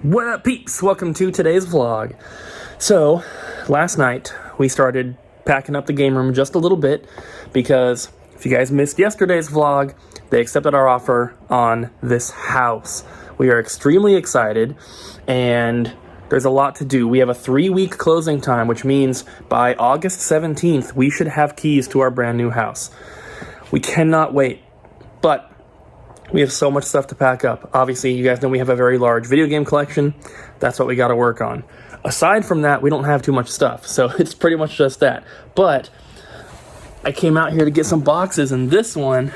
What up, peeps? Welcome to today's vlog. So, last night we started packing up the game room just a little bit because if you guys missed yesterday's vlog, they accepted our offer on this house. We are extremely excited and there's a lot to do. We have a 3-week closing time, which means by August 17th, we should have keys to our brand new house. We cannot wait, but we have so much stuff to pack up. Obviously, you guys know we have a very large video game collection. That's what we got to work on. Aside from that, we don't have too much stuff, so it's pretty much just that. But I came out here to get some boxes, and this one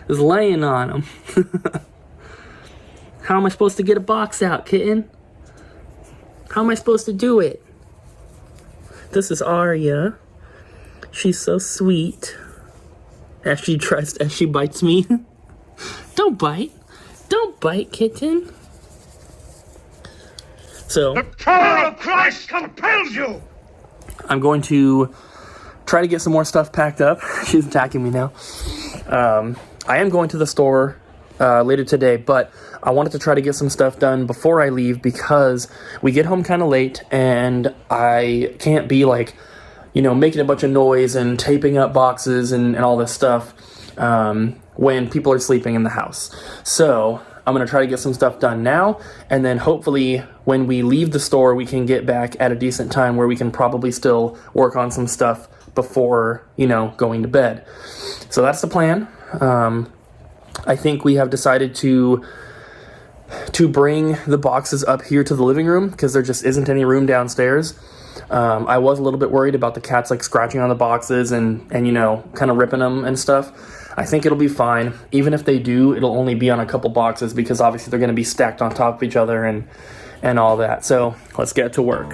is laying on them. How am I supposed to get a box out, kitten? How am I supposed to do it? This is Arya. She's so sweet. As she bites me. Don't bite. Don't bite, kitten. So, the power of Christ compels you! I'm going to try to get some more stuff packed up. She's attacking me now. I am going to the store later today, but I wanted to try to get some stuff done before I leave because we get home kind of late and I can't be like, making a bunch of noise and taping up boxes and all this stuff. When people are sleeping in the house. So I'm going to try to get some stuff done now, and then hopefully when we leave the store, we can get back at a decent time where we can probably still work on some stuff before, going to bed. So that's the plan. I think we have decided to bring the boxes up here to the living room because there just isn't any room downstairs. I was a little bit worried about the cats scratching on the boxes and kind of ripping them and stuff. I think it'll be fine. Even if they do, it'll only be on a couple boxes because obviously they're going to be stacked on top of each other and all that. So let's get to work.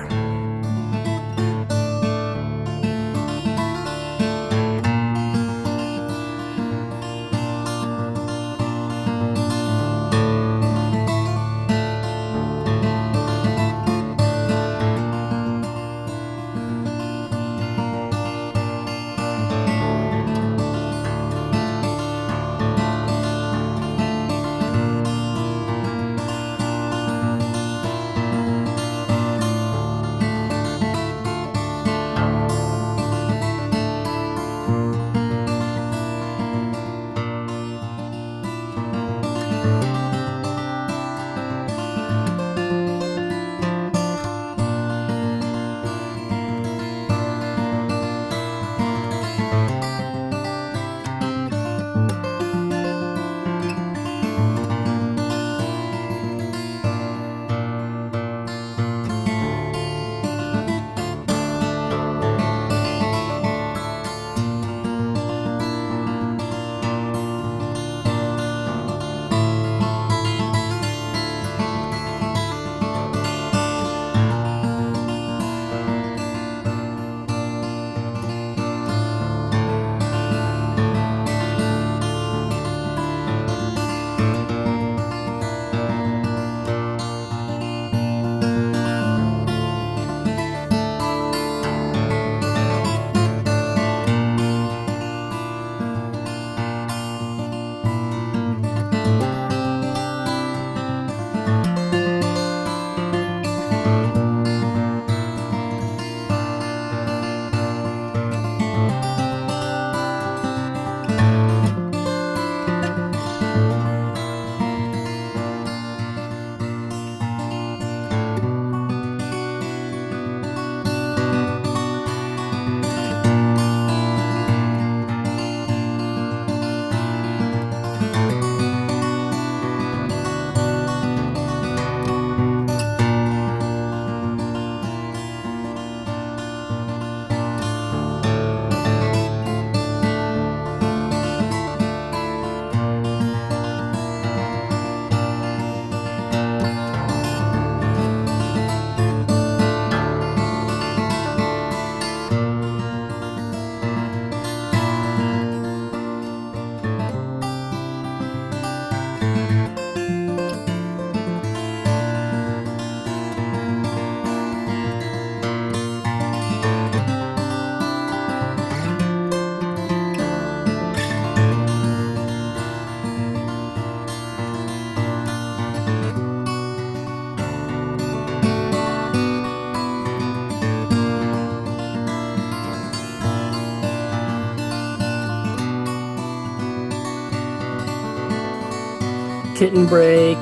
Kitten break.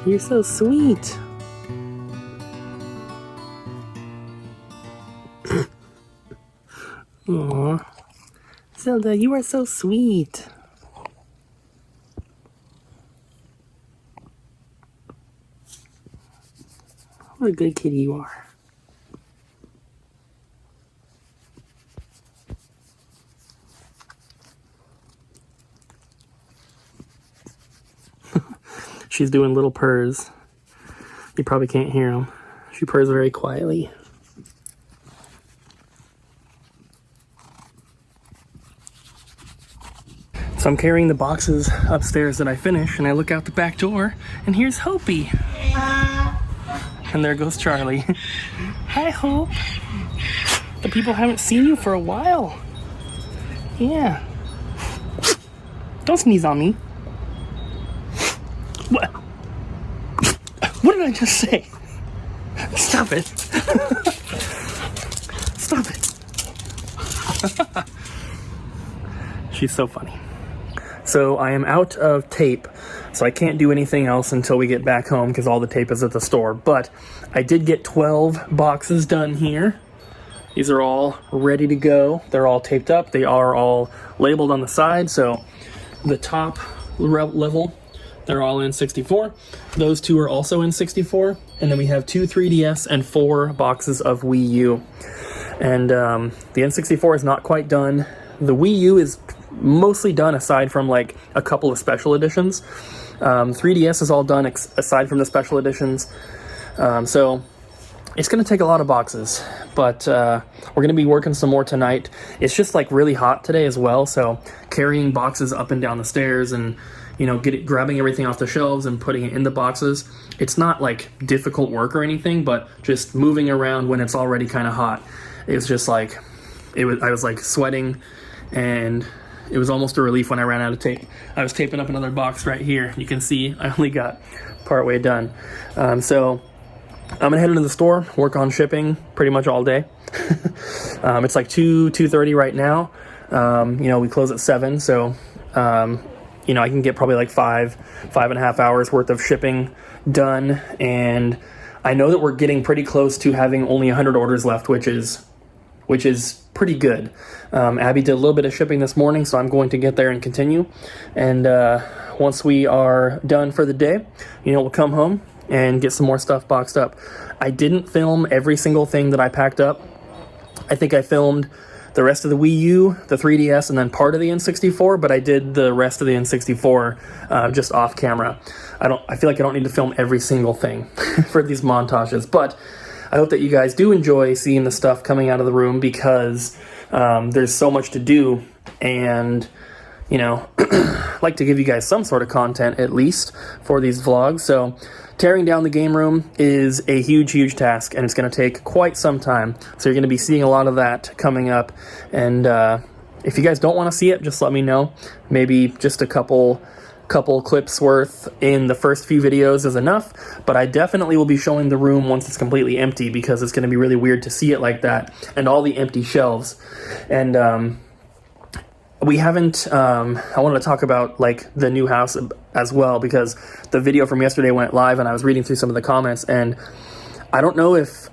You're so sweet. Aww. Zelda, you are so sweet. What a good kitty you are. She's doing little purrs. You probably can't hear them. She purrs very quietly. So I'm carrying the boxes upstairs that I finished, and I look out the back door, and here's Hopi. And there goes Charlie. Hi, Hope. The people haven't seen you for a while. Yeah. Don't sneeze on me. What? What did I just say? Stop it. Stop it. She's so funny. So I am out of tape, so I can't do anything else until we get back home because all the tape is at the store. But I did get 12 boxes done here. These are all ready to go. They're all taped up. They are all labeled on the side. So the top level, they're all in 64. Those two are also in 64. And then we have 2 3DS and 4 boxes of Wii U. And the N64 is not quite done. The Wii U is mostly done aside from like a couple of special editions. 3DS is all done aside from the special editions. So it's going to take a lot of boxes, but we're going to be working some more tonight. It's just like really hot today as well, so carrying boxes up and down the stairs and, you know, grabbing everything off the shelves and putting it in the boxes, it's not like difficult work or anything, but just moving around when it's already kind of hot. It's just like, I was like sweating, and it was almost a relief when I ran out of tape. I was taping up another box right here. You can see I only got part way done. So I'm gonna head into the store, work on shipping pretty much all day. It's like 2:30 right now. You know, we close at 7, so you know, I can get probably like 5.5 hours worth of shipping done. And I know that we're getting pretty close to having only 100 orders left, which is pretty good. Abby did a little bit of shipping this morning, so I'm going to get there and continue. And once we are done for the day, you know, we'll come home and get some more stuff boxed up. I didn't film every single thing that I packed up. I think I filmed the rest of the Wii U, the 3DS, and then part of the N64, but I did the rest of the N64 just off camera. I feel like I don't need to film every single thing for these montages, but I hope that you guys do enjoy seeing the stuff coming out of the room, because there's so much to do, and, you know, I'd like to give you guys some sort of content at least for these vlogs. So tearing down the game room is a huge task, and it's going to take quite some time. So you're going to be seeing a lot of that coming up, and if you guys don't want to see it, just let me know. Maybe just a couple clips worth in the first few videos is enough, but I definitely will be showing the room once it's completely empty, because it's going to be really weird to see it like that and all the empty shelves. And we haven't I wanted to talk about like the new house as well, because the video from yesterday went live and I was reading through some of the comments, and I don't know if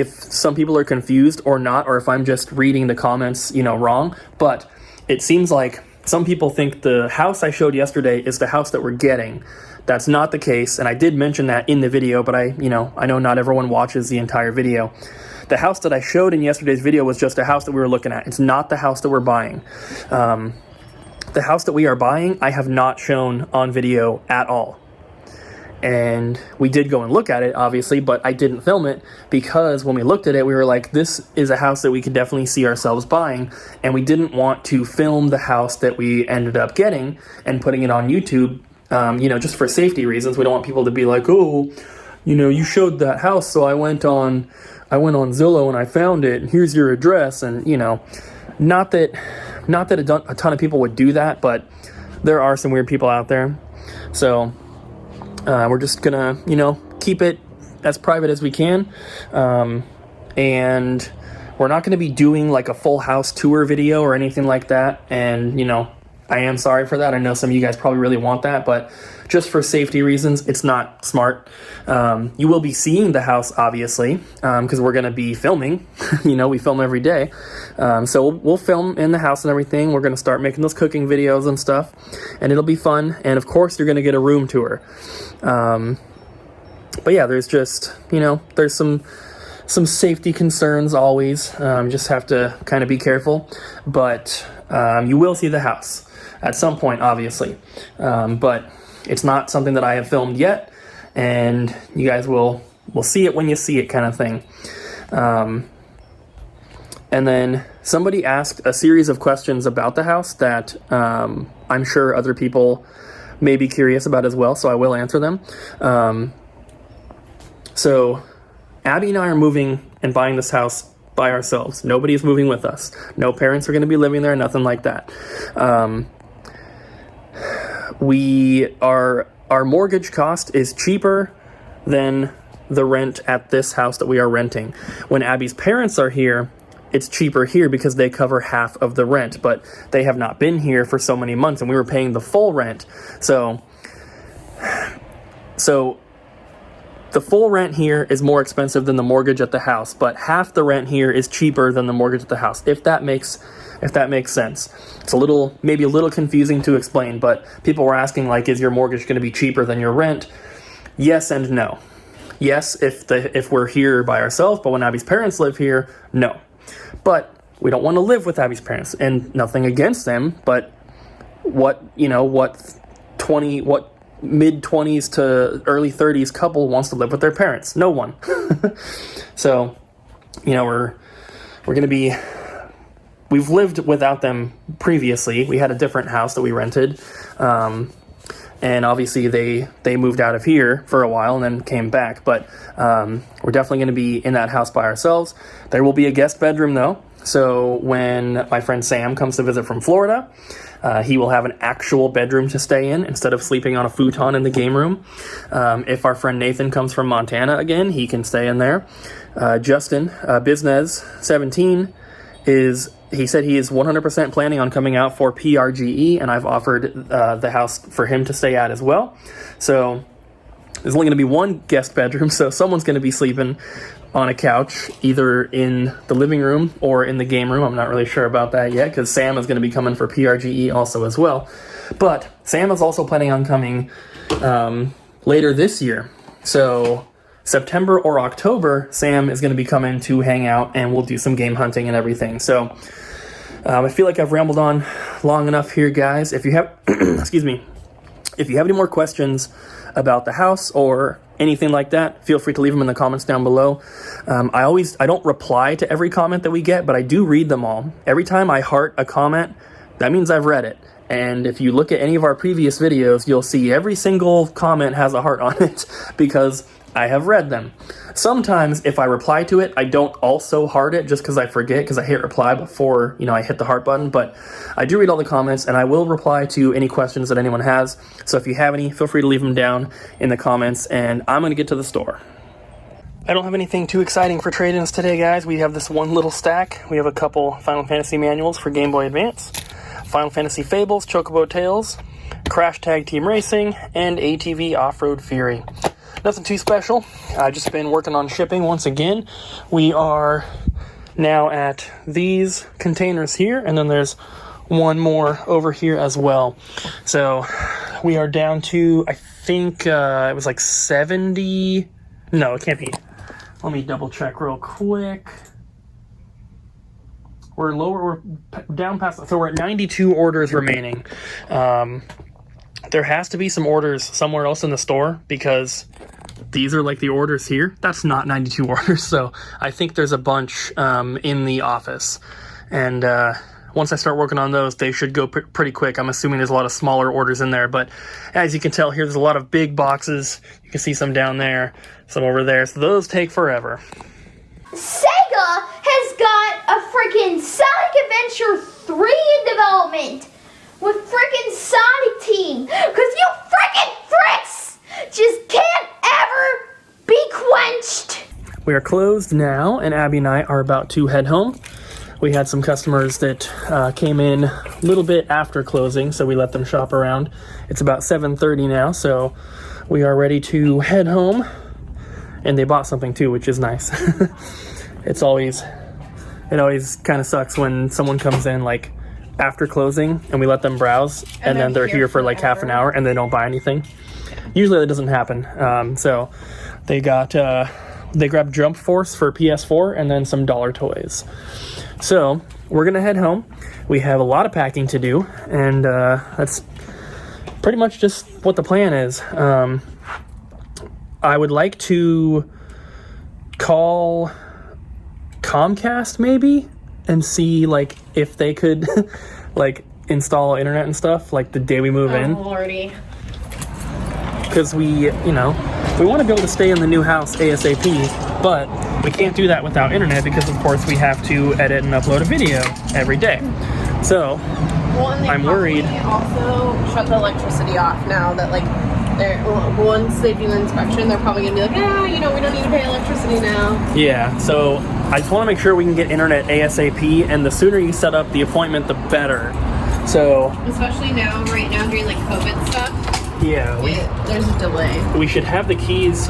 some people are confused or not, or if I'm just reading the comments, you know, wrong, but it seems like some people think the house I showed yesterday is the house that we're getting. That's not the case, and I did mention that in the video, but I know not everyone watches the entire video. The house that I showed in yesterday's video was just a house that we were looking at. It's not the house that we're buying. The house that we are buying, I have not shown on video at all. And we did go and look at it, obviously, but I didn't film it because when we looked at it, we were like, this is a house that we could definitely see ourselves buying, and we didn't want to film the house that we ended up getting and putting it on YouTube, you know, just for safety reasons. We don't want people to be like, oh, you know, you showed that house, so I went on Zillow and I found it, and here's your address. And, you know, not that a ton of people would do that, but there are some weird people out there. So we're just gonna, you know, keep it as private as we can, and we're not going to be doing like a full house tour video or anything like that. And, you know, I am sorry for that. I know some of you guys probably really want that, but just for safety reasons, it's not smart. You will be seeing the house, obviously, because we're going to be filming. You know, we film every day. So we'll film in the house and everything. We're going to start making those cooking videos and stuff, and it'll be fun. And, of course, you're going to get a room tour. But, yeah, there's just, you know, there's some safety concerns always. Just have to kind of be careful. But you will see the house at some point, obviously. But it's not something that I have filmed yet, and you guys will see it when you see it, kind of thing. And then somebody asked a series of questions about the house that I'm sure other people may be curious about as well, so I will answer them. So Abby and I are moving and buying this house by ourselves. Nobody is moving with us. No parents are going to be living there, nothing like that. Our mortgage cost is cheaper than the rent at this house that we are renting. When Abby's parents are here, it's cheaper here because they cover half of the rent, but they have not been here for so many months, and we were paying the full rent. So the full rent here is more expensive than the mortgage at the house, but half the rent here is cheaper than the mortgage at the house, if that makes sense. It's maybe a little confusing to explain, but people were asking, like, is your mortgage going to be cheaper than your rent? Yes and no. Yes, if we're here by ourselves, but when Abby's parents live here, no. But we don't want to live with Abby's parents, and nothing against them, but what mid-20s to early 30s couple wants to live with their parents? No one. So, you know, we're going to be... We've lived without them previously. We had a different house that we rented. And obviously they moved out of here for a while and then came back. But we're definitely going to be in that house by ourselves. There will be a guest bedroom, though. So when my friend Sam comes to visit from Florida, he will have an actual bedroom to stay in instead of sleeping on a futon in the game room. If our friend Nathan comes from Montana again, he can stay in there. Justin, Biznez17, he said he is 100% planning on coming out for PRGE, and I've offered the house for him to stay at as well. So there's only going to be one guest bedroom, so someone's going to be sleeping on a couch, either in the living room or in the game room. I'm not really sure about that yet, because Sam is going to be coming for PRGE also as well. But Sam is also planning on coming later this year. So September or October, Sam is going to be coming to hang out, and we'll do some game hunting and everything. So I feel like I've rambled on long enough here, guys. If you have, excuse me, if you have any more questions about the house or anything like that, feel free to leave them in the comments down below. I don't reply to every comment that we get, but I do read them all. Every time I heart a comment, that means I've read it. And if you look at any of our previous videos, you'll see every single comment has a heart on it because I have read them. Sometimes if I reply to it, I don't also heart it just because I forget, because I hit reply before, I hit the heart button. But I do read all the comments, and I will reply to any questions that anyone has. So if you have any, feel free to leave them down in the comments, and I'm going to get to the store. I don't have anything too exciting for trade-ins today, guys. We have this one little stack. We have a couple Final Fantasy manuals for Game Boy Advance, Final Fantasy Fables, Chocobo Tales, Crash Tag Team Racing, and ATV Off-Road Fury. Nothing too special. I've just been working on shipping once again. We are now at these containers here, and then there's one more over here as well. So we are down to, I think it was like 70. No, it can't be. Let me double check real quick. We're down past, so we're at 92 orders remaining. There has to be some orders somewhere else in the store, because these are like the orders here. That's not 92 orders, so I think there's a bunch in the office. And once I start working on those, they should go pretty quick. I'm assuming there's a lot of smaller orders in there, but as you can tell here, there's a lot of big boxes. You can see some down there, some over there, so those take forever. Sega has got a freaking Sonic Adventure 3 in development with freaking Sonic Team, because you freaking fricks just can't ever be quenched. We are closed now, and Abby and I are about to head home. We had some customers that came in a little bit after closing, so we let them shop around. It's about 7:30 now, so we are ready to head home. And they bought something too, which is nice. It always kind of sucks when someone comes in like after closing and we let them browse, and then they're here for like half an hour and they don't buy anything. Usually that doesn't happen. So they grabbed Jump Force for PS4 and then some dollar toys. So we're gonna head home. We have a lot of packing to do, and that's pretty much just what the plan is. I would like to call Comcast maybe and see like if they could like install internet and stuff like the day we move in. Oh, Lordy. Because we want to be able to stay in the new house ASAP, but we can't do that without internet because, of course, we have to edit and upload a video every day. So, I'm worried. Also, shut the electricity off now that, like, once they do the inspection, they're probably going to be like, we don't need to pay electricity now. Yeah, so I just want to make sure we can get internet ASAP, and the sooner you set up the appointment, the better. So, especially right now during, like, COVID stuff. Yeah, there's a delay. We should have the keys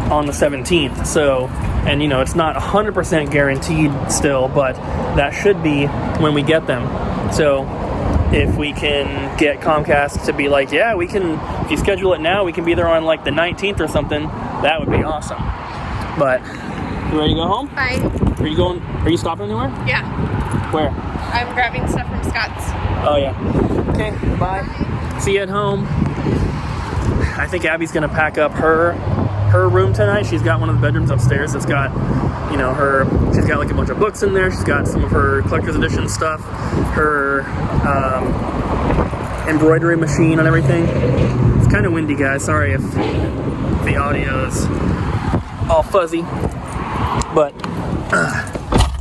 on the 17th, so, and it's not 100% guaranteed still, but that should be when we get them. So if we can get Comcast to be like, yeah, we can, if you schedule it now, we can be there on like the 19th or something, that would be awesome. But, you ready to go home? Bye. Are you stopping anywhere? Yeah. Where? I'm grabbing stuff from Scott's. Oh yeah. Okay, bye. See you at home. I think Abby's gonna pack up her room tonight. She's got one of the bedrooms upstairs that's got, she's got like a bunch of books in there. She's got some of her collector's edition stuff, her embroidery machine and everything. It's kind of windy, guys. Sorry if the audio is all fuzzy. But,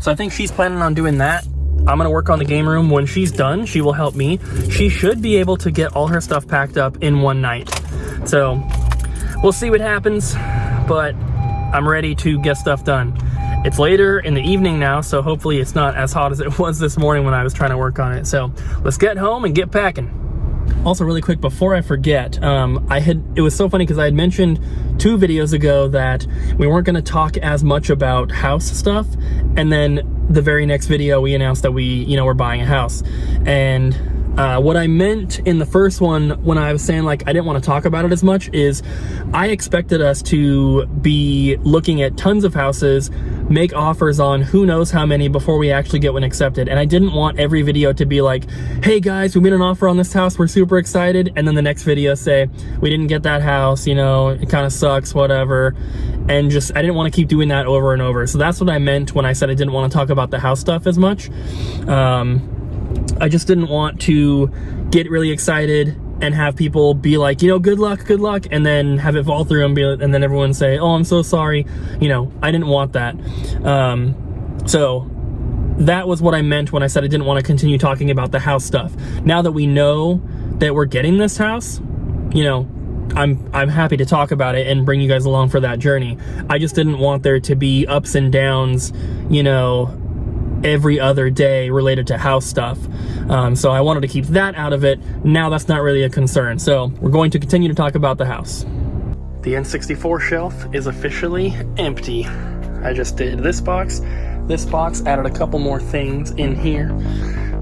so I think she's planning on doing that. I'm going to work on the game room. When she's done, she will help me. She should be able to get all her stuff packed up in one night. So, we'll see what happens, but I'm ready to get stuff done. It's later in the evening now, so hopefully it's not as hot as it was this morning when I was trying to work on it. So, let's get home and get packing. Also, really quick, before I forget, it was so funny because I had mentioned 2 videos ago that we weren't going to talk as much about house stuff, and then the very next video we announced that we're buying a house. And what I meant in the first one when I was saying like I didn't want to talk about it as much is I expected us to be looking at tons of houses, make offers on who knows how many before we actually get one accepted. And I didn't want every video to be like, hey guys, we made an offer on this house, we're super excited, and then the next video say, we didn't get that house, it kind of sucks, whatever. And just, I didn't want to keep doing that over and over. So that's what I meant when I said I didn't want to talk about the house stuff as much. I just didn't want to get really excited and have people be like, good luck, and then have it fall through and then everyone say, oh, I'm so sorry. I didn't want that. So that was what I meant when I said I didn't want to continue talking about the house stuff. Now that we know that we're getting this house, I'm happy to talk about it and bring you guys along for that journey. I just didn't want there to be ups and downs, every other day related to house stuff. So I wanted to keep that out of it. Now that's not really a concern. So we're going to continue to talk about the house. The N64 shelf is officially empty. I just did this box, added a couple more things in here.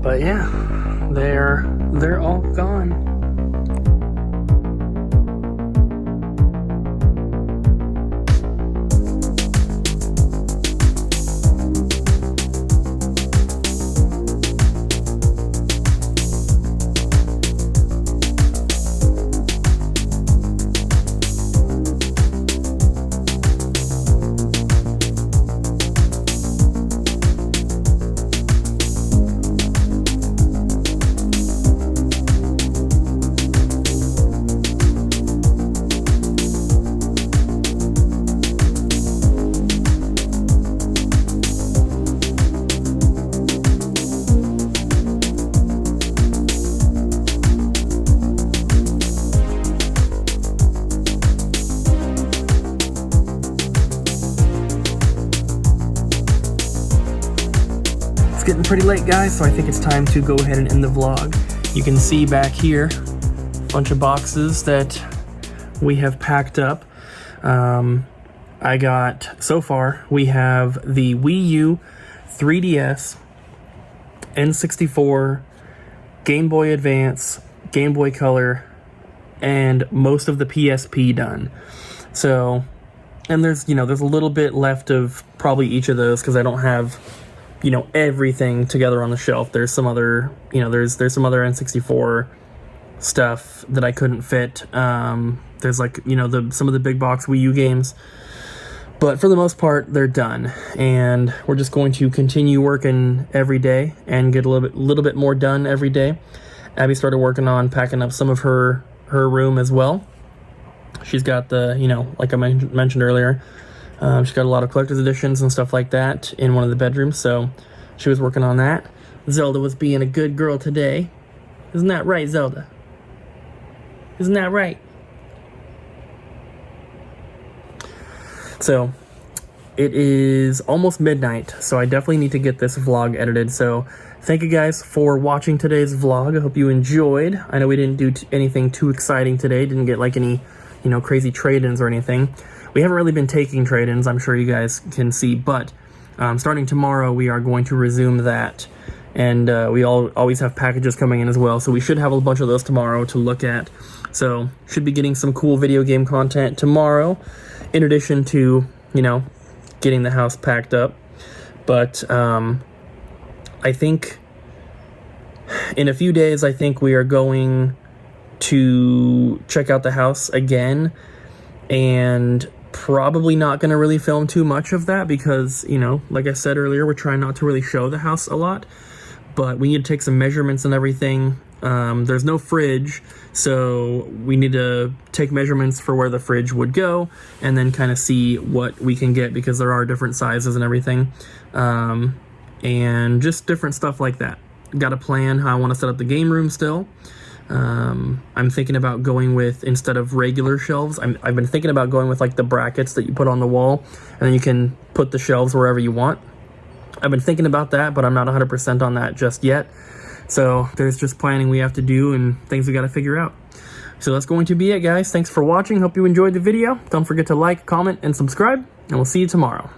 But yeah, they're all gone. getting pretty late, guys, so I think it's time to go ahead and end the vlog. You can see back here a bunch of boxes that we have packed up. I got, so far, we have the Wii U, 3DS, N64, Game Boy Advance, Game Boy Color, and most of the PSP done. So, and there's a little bit left of probably each of those because I don't have, everything together on the shelf. There's some other, there's some other N64 stuff that I couldn't fit. There's like, some of the big box Wii U games. But for the most part, they're done. And we're just going to continue working every day and get a little bit more done every day. Abby started working on packing up some of her room as well. She's got the, like I mentioned earlier, she's got a lot of collector's editions and stuff like that in one of the bedrooms. So she was working on that. Zelda was being a good girl today. Isn't that right, Zelda? Isn't that right? So, it is almost midnight, so I definitely need to get this vlog edited. So, thank you guys for watching today's vlog. I hope you enjoyed. I know we didn't do anything too exciting today. Didn't get like any, crazy trade-ins or anything. We haven't really been taking trade-ins, I'm sure you guys can see, but starting tomorrow, we are going to resume that. And we always have packages coming in as well, so we should have a bunch of those tomorrow to look at. So, should be getting some cool video game content tomorrow, in addition to, getting the house packed up. But I think in a few days, I think we are going to check out the house again, and probably not going to really film too much of that because, like I said earlier, we're trying not to really show the house a lot, but we need to take some measurements and everything. There's no fridge, so we need to take measurements for where the fridge would go and then kind of see what we can get because there are different sizes and everything, and just different stuff like that. Got a plan how I want to set up the game room still. I'm thinking about going with, instead of regular shelves, I've been thinking about going with like the brackets that you put on the wall and then you can put the shelves wherever you want. I've been thinking about that, but I'm not 100% on that just yet. So there's just planning we have to do and things we got to figure out. So that's going to be it, guys. Thanks for watching. Hope you enjoyed the video. Don't forget to like, comment, and subscribe, and we'll see you tomorrow.